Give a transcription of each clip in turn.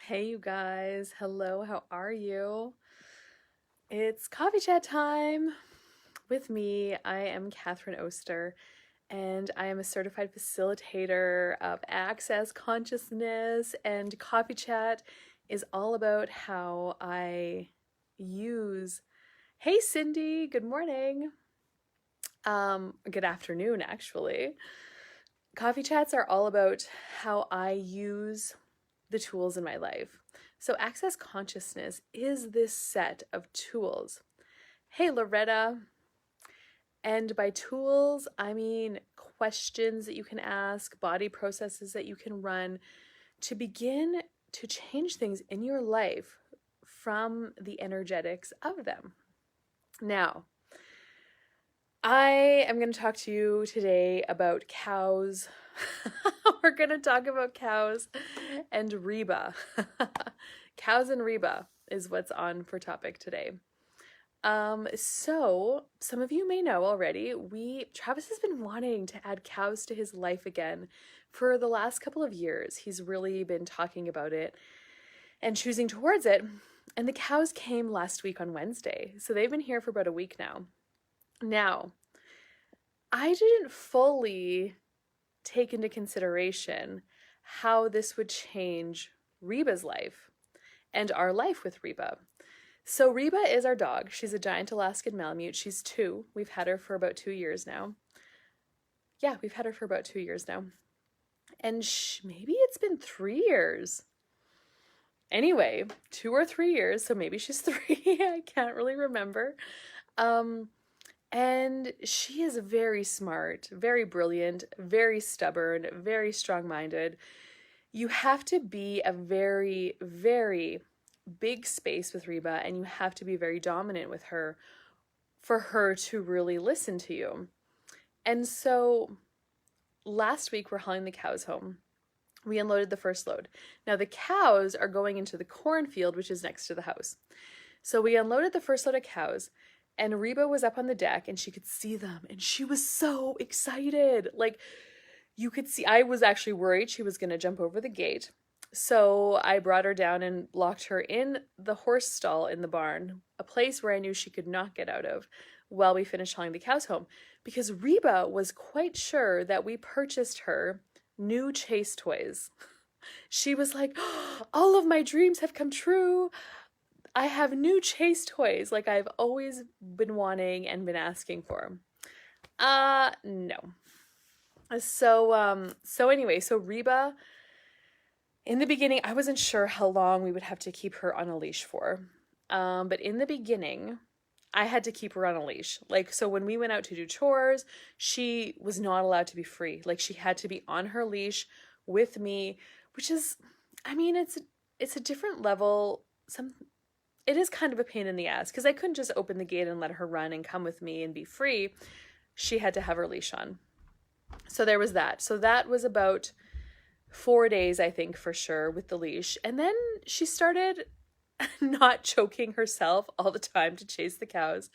Hey, you guys. Hello, how are you? It's coffee chat time with me. I am Catherine Oster, and I am a certified facilitator of access consciousness. And coffee chat is all about how I use. Hey, Cindy. Good morning. Good afternoon, actually. Coffee chats are all about how I use the tools in my life. So, access consciousness is this set of tools. Hey, Loretta. And by tools, I mean questions that you can ask, body processes that you can run to begin to change things in your life from the energetics of them. Now, I am going to talk to you today about cows. We're going to talk about cows and Reba. Cows and Reba is what's on for topic today. So some of you may know already, Travis has been wanting to add cows to his life again for the last couple of years. He's really been talking about it and choosing towards it. And the cows came last week on Wednesday. So they've been here for about a week now. Now, I didn't fully take into consideration how this would change Reba's life and our life with Reba. So Reba is our dog. She's a giant Alaskan Malamute. She's 2. We've had her for about 2 years now. Yeah, we've had her for about 2 years now. And maybe it's been 3 years. Anyway, 2 or 3 years, so maybe she's 3. I can't really remember. And she is very smart, very brilliant, very stubborn, very strong-minded. You have to be a very, very big space with Reba, and you have to be very dominant with her for her to really listen to you. And so last week we're hauling the cows home. We unloaded the first load. Now the cows are going into the cornfield, which is next to the house. So we unloaded the first load of cows, and Reba was up on the deck and she could see them, and she was so excited. Like, you could see, I was actually worried she was going to jump over the gate. So I brought her down and locked her in the horse stall in the barn, a place where I knew she could not get out of while we finished hauling the cows home, because Reba was quite sure that we purchased her new chase toys. She was like, "Oh, all of my dreams have come true. I have new chase toys like I've always been wanting and been asking for." No. So anyway, so Reba, in the beginning, I wasn't sure how long we would have to keep her on a leash for. But in the beginning, I had to keep her on a leash. Like, so when we went out to do chores, she was not allowed to be free. Like, she had to be on her leash with me, which is, I mean, it's a different level. It is kind of a pain in the ass, because I couldn't just open the gate and let her run and come with me and be free. She had to have her leash on. So there was that. So that was about 4 days, I think, for sure, with the leash. And then she started not choking herself all the time to chase the cows.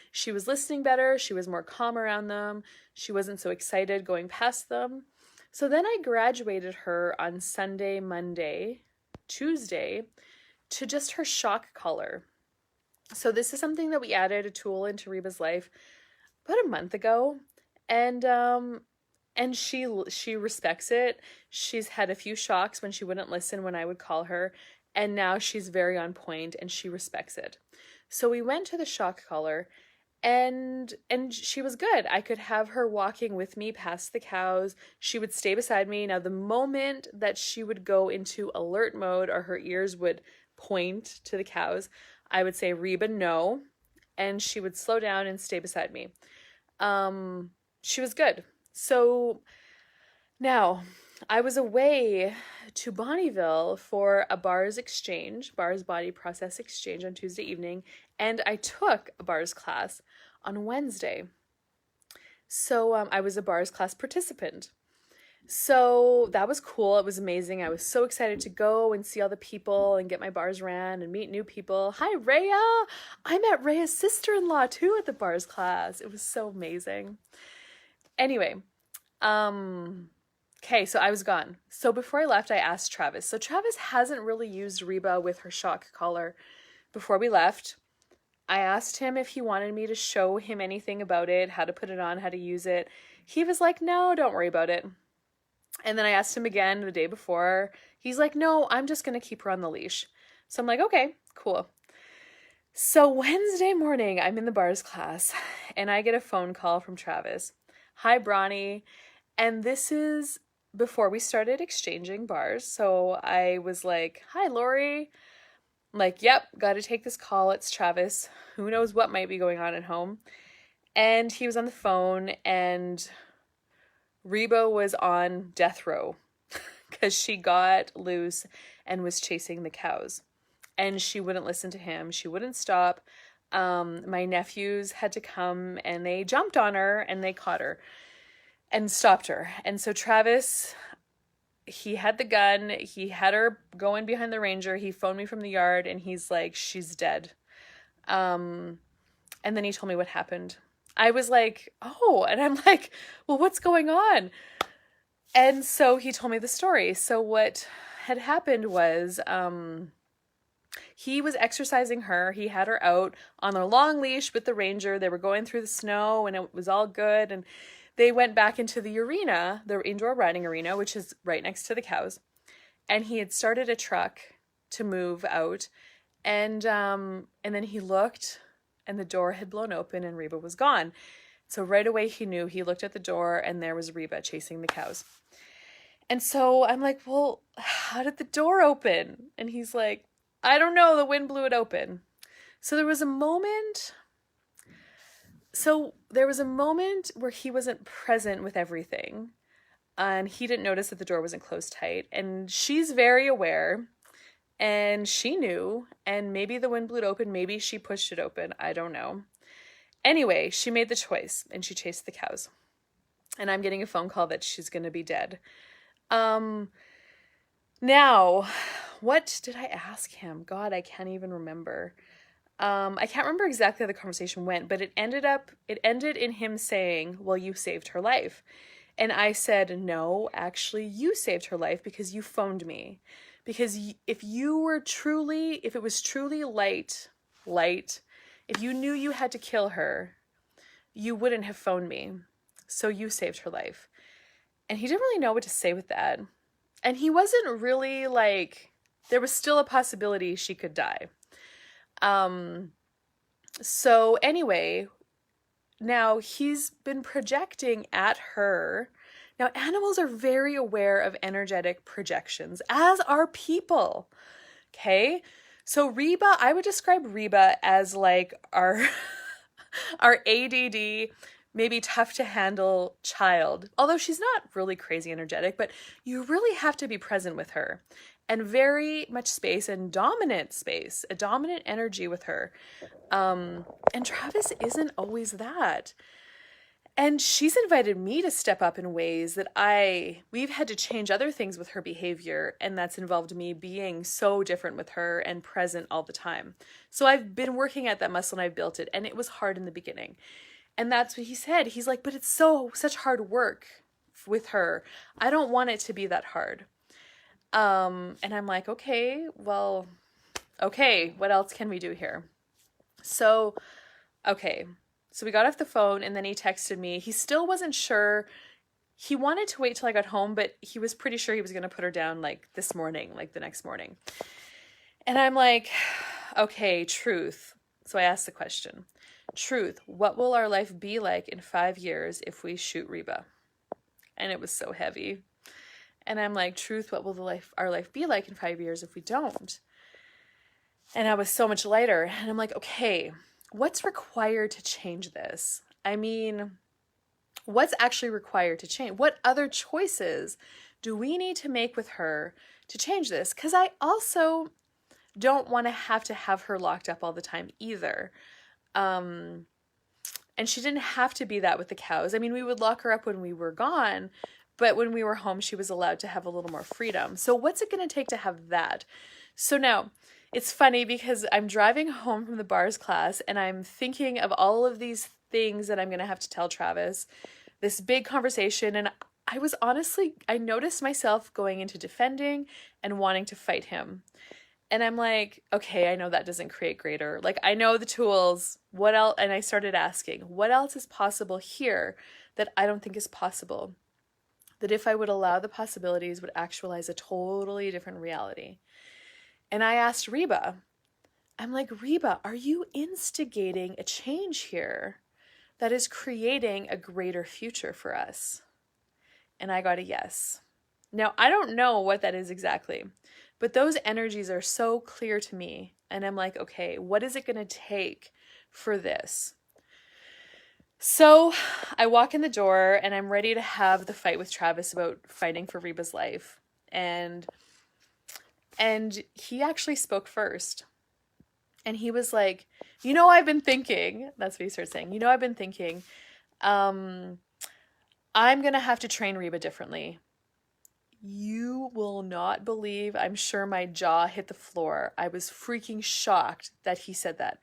She was listening better. She was more calm around them. She wasn't so excited going past them. So then I graduated her on Sunday, Monday, Tuesday to just her shock collar. So this is something that we added a tool into Reba's life about a month ago. And she respects it. She's had a few shocks when she wouldn't listen when I would call her, and now she's very on point and she respects it. So we went to the shock collar, and she was good. I could have her walking with me past the cows. She would stay beside me. Now, the moment that she would go into alert mode or her ears would point to the cows, I would say, "Reba, no," and she would slow down and stay beside me. She was good. So now I was away to Bonnieville for a bars body process exchange on Tuesday evening, and I took a bars class on Wednesday. So I was a bars class participant. So that was cool. It was amazing. I was so excited to go and see all the people and get my bars ran and meet new people. Hi, Rhea. I met Rhea's sister-in-law too at the bars class. It was so amazing. Anyway, Okay, so I was gone. So before I left, I asked Travis. So Travis hasn't really used Reba with her shock collar. Before we left, I asked him if he wanted me to show him anything about it, how to put it on, how to use it. He was like, no, don't worry about it. And then I asked him again the day before. He's like, no, I'm just going to keep her on the leash. So I'm like, okay, cool. So Wednesday morning, I'm in the bars class and I get a phone call from Travis. Hi, Bronny. And this is before we started exchanging bars. So I was like, hi, Lori. I'm like, yep, got to take this call. It's Travis. Who knows what might be going on at home. And he was on the phone and Reba was on death row because she got loose and was chasing the cows. And she wouldn't listen to him. She wouldn't stop. My nephews had to come and they jumped on her and they caught her and stopped her. And so Travis, he had the gun. He had her going behind the ranger. He phoned me from the yard and he's like, she's dead. And then he told me what happened. I was like, oh, and I'm like, well, what's going on? And so he told me the story. So what had happened was, he was exercising her. He had her out on a long leash with the ranger. They were going through the snow and it was all good. And they went back into the arena, the indoor riding arena, which is right next to the cows. And he had started a truck to move out. And then he looked and the door had blown open and Reba was gone. So right away he knew. He looked at the door and there was Reba chasing the cows. And so I'm like, well, how did the door open? And he's like, I don't know, the wind blew it open. So there was a moment where he wasn't present with everything. And he didn't notice that the door wasn't closed tight. And she's very aware. And she knew. And maybe the wind blew it open. Maybe she pushed it open. I don't know. Anyway, she made the choice. And she chased the cows. And I'm getting a phone call that she's going to be dead. Now, what did I ask him? God, I can't even remember. I can't remember exactly how the conversation went, but it ended in him saying, well, you saved her life. And I said, no, actually, you saved her life because you phoned me. Because if it was truly light, if you knew you had to kill her, you wouldn't have phoned me. So you saved her life. And he didn't really know what to say with that. And he wasn't really like, there was still a possibility she could die. So anyway, now he's been projecting at her. Now animals are very aware of energetic projections, as are people. Okay. So Reba, I would describe Reba as like our ADD, maybe tough to handle child, although she's not really crazy energetic, but you really have to be present with her and very much space and a dominant energy with her. And Travis isn't always that. And she's invited me to step up in ways that we've had to change other things with her behavior. And that's involved me being so different with her and present all the time. So I've been working at that muscle and I've built it. And it was hard in the beginning. And that's what he said. He's like, but it's such hard work with her. I don't want it to be that hard. And I'm like, okay, what else can we do here? So we got off the phone and then he texted me. He still wasn't sure. He wanted to wait till I got home, but he was pretty sure he was going to put her down like this morning, like the next morning. And I'm like, okay, truth. So I asked the question. Truth, what will our life be like in 5 years if we shoot Reba? And it was so heavy. And I'm like, truth, what will our life be like in 5 years if we don't? And I was so much lighter. And I'm like, okay, what's required to change this? I mean, what's actually required to change? What other choices do we need to make with her to change this? Because I also don't want to have her locked up all the time either. And she didn't have to be that with the cows. I mean, we would lock her up when we were gone, but when we were home, she was allowed to have a little more freedom. So what's it going to take to have that? So now it's funny because I'm driving home from the bars class and I'm thinking of all of these things that I'm going to have to tell Travis, this big conversation. And I noticed myself going into defending and wanting to fight him. And I'm like, okay, I know that doesn't create greater. Like, I know the tools. What else? And I started asking, what else is possible here that I don't think is possible? That if I would allow the possibilities would actualize a totally different reality. And I asked Reba, I'm like, Reba, are you instigating a change here that is creating a greater future for us? And I got a yes. Now, I don't know what that is exactly, but those energies are so clear to me. And I'm like, okay, what is it going to take for this? So I walk in the door and I'm ready to have the fight with Travis about fighting for Reba's life. And he actually spoke first. And he was like, I've been thinking, that's what he started saying. I've been thinking, I'm going to have to train Reba differently. You will not believe, I'm sure my jaw hit the floor. I was freaking shocked that he said that.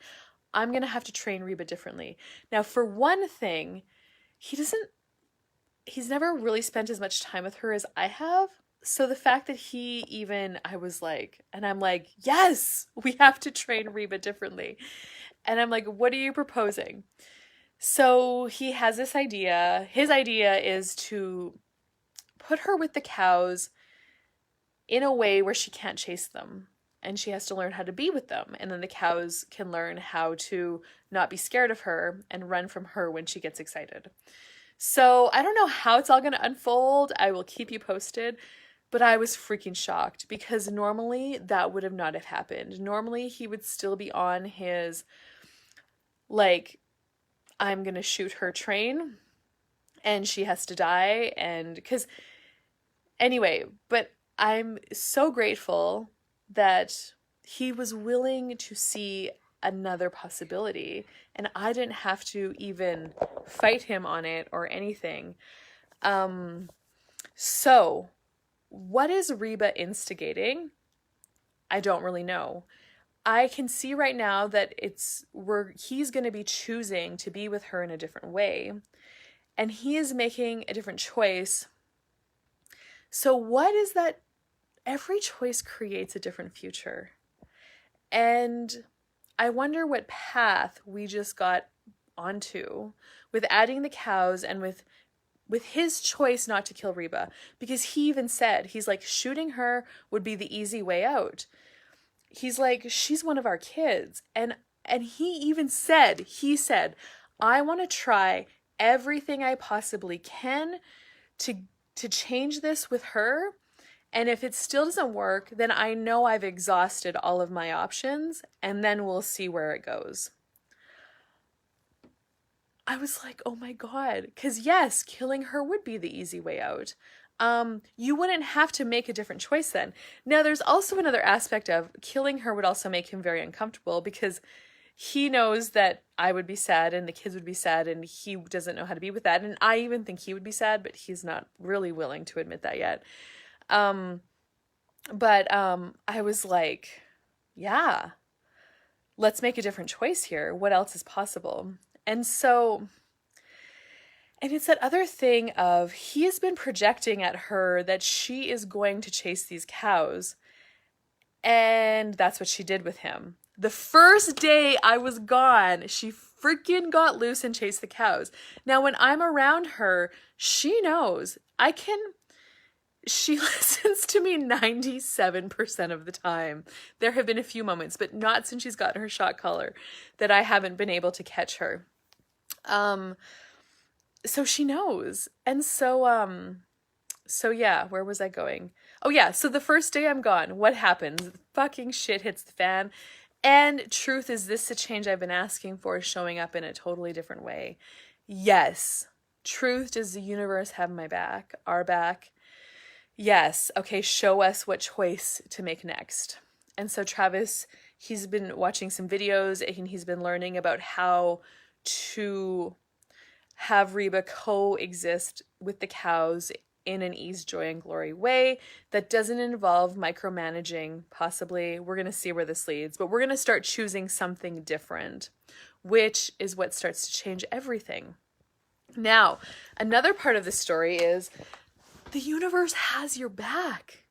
I'm going to have to train Reba differently. Now, for one thing, he's never really spent as much time with her as I have. So the fact that I'm like, yes, we have to train Reba differently. And I'm like, what are you proposing? So he has this idea. His idea is to put her with the cows in a way where she can't chase them. And she has to learn how to be with them. And then the cows can learn how to not be scared of her and run from her when she gets excited. So I don't know how it's all going to unfold. I will keep you posted. But I was freaking shocked because normally that would have not have happened. Normally he would still be on his, like, I'm going to shoot her train and she has to die. And but I'm so grateful that he was willing to see another possibility and I didn't have to even fight him on it or anything. So what is Reba instigating? I don't really know. I can see right now that he's going to be choosing to be with her in a different way. And he is making a different choice. So what is that? Every choice creates a different future. And I wonder what path we just got onto with adding the cows and with his choice not to kill Reba, because he even said, he's like, shooting her would be the easy way out. He's like, she's one of our kids. And he said, I want to try everything I possibly can to change this with her. And if it still doesn't work, then I know I've exhausted all of my options and then we'll see where it goes. I was like, oh my God, because yes, killing her would be the easy way out. You wouldn't have to make a different choice then. Now, there's also another aspect of killing her would also make him very uncomfortable because he knows that I would be sad and the kids would be sad and he doesn't know how to be with that. And I even think he would be sad, but he's not really willing to admit that yet. But I was like, yeah, let's make a different choice here. What else is possible? And it's that other thing of he has been projecting at her that she is going to chase these cows. And that's what she did with him. The first day I was gone, she freaking got loose and chased the cows. Now, when I'm around her, she knows she listens to me 97% of the time. There have been a few moments, but not since she's gotten her shot collar, that I haven't been able to catch her. So she knows. And so yeah, where was I going? Oh yeah, so the first day I'm gone, what happens? Fucking shit hits the fan. And truth, is this the change I've been asking for, showing up in a totally different way? Yes. Truth, does the universe have my back? Our back? Yes. Okay, show us what choice to make next. And so Travis, he's been watching some videos and he's been learning about how to have Reba coexist with the cows in an ease, joy, and glory way that doesn't involve micromanaging, possibly. We're going to see where this leads, but we're going to start choosing something different, which is what starts to change everything. Now, another part of the story is the universe has your back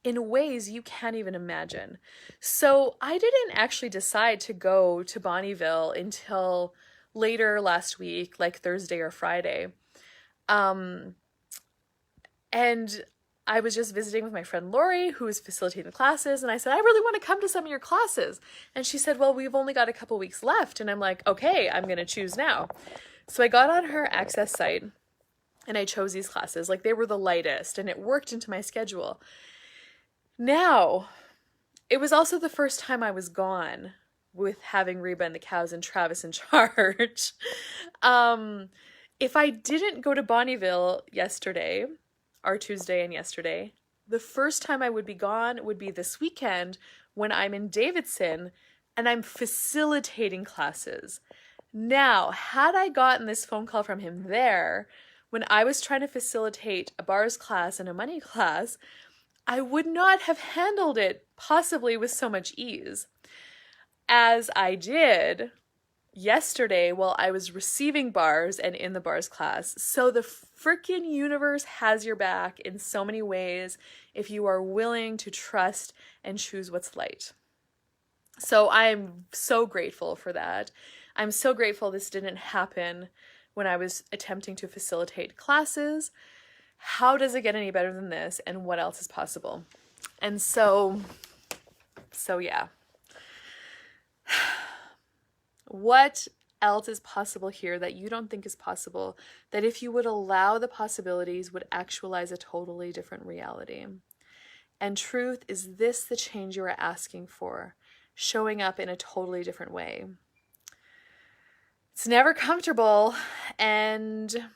in ways you can't even imagine. So I didn't actually decide to go to Bonnieville until later last week, like Thursday or Friday. And I was just visiting with my friend Lori, who was facilitating the classes, and I said, I really want to come to some of your classes. And she said, well, we've only got a couple weeks left. And I'm like, okay, I'm going to choose now. So I got on her Access site and I chose these classes. Like, they were the lightest and it worked into my schedule. Now, it was also the first time I was gone with having Reba and the cows and Travis in charge. If I didn't go to Bonnieville yesterday, or Tuesday and yesterday, the first time I would be gone would be this weekend when I'm in Davidson and I'm facilitating classes. Now, had I gotten this phone call from him there, when I was trying to facilitate a bars class and a money class, I would not have handled it possibly with so much ease as I did yesterday while I was receiving bars and in the bars class. So the freaking universe has your back in so many ways if you are willing to trust and choose what's light. So I'm so grateful for that. I'm so grateful this didn't happen when I was attempting to facilitate classes. How does it get any better than this? And what else is possible? And so yeah. What else is possible here that you don't think is possible, that if you would allow the possibilities would actualize a totally different reality? And truth, is this the change you are asking for, showing up in a totally different way? It's never comfortable, and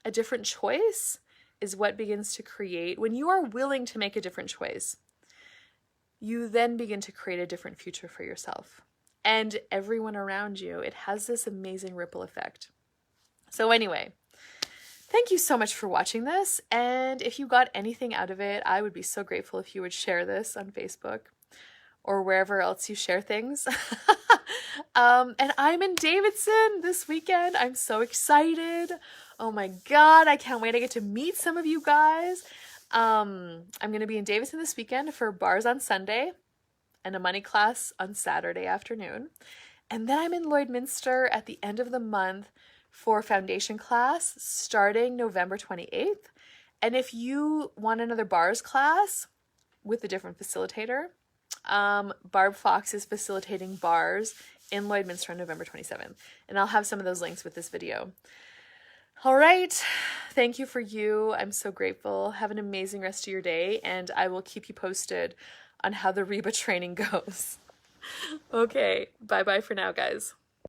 a different choice is what begins to create. When you are willing to make a different choice, you then begin to create a different future for yourself and everyone around you. It has this amazing ripple effect. So anyway, thank you so much for watching this. And if you got anything out of it, I would be so grateful if you would share this on Facebook or wherever else you share things. And I'm in Davidson this weekend. I'm so excited. Oh my God, I can't wait. I get to meet some of you guys. I'm going to be in Davidson this weekend for bars on Sunday and a money class on Saturday afternoon. And then I'm in Lloydminster at the end of the month for foundation class starting November 28th. And if you want another bars class with a different facilitator, Barb Fox is facilitating bars in Lloydminster on November 27th. And I'll have some of those links with this video. All right. Thank you for you. I'm so grateful. Have an amazing rest of your day, and I will keep you posted on how the Reba training goes. Okay. Bye-bye for now, guys.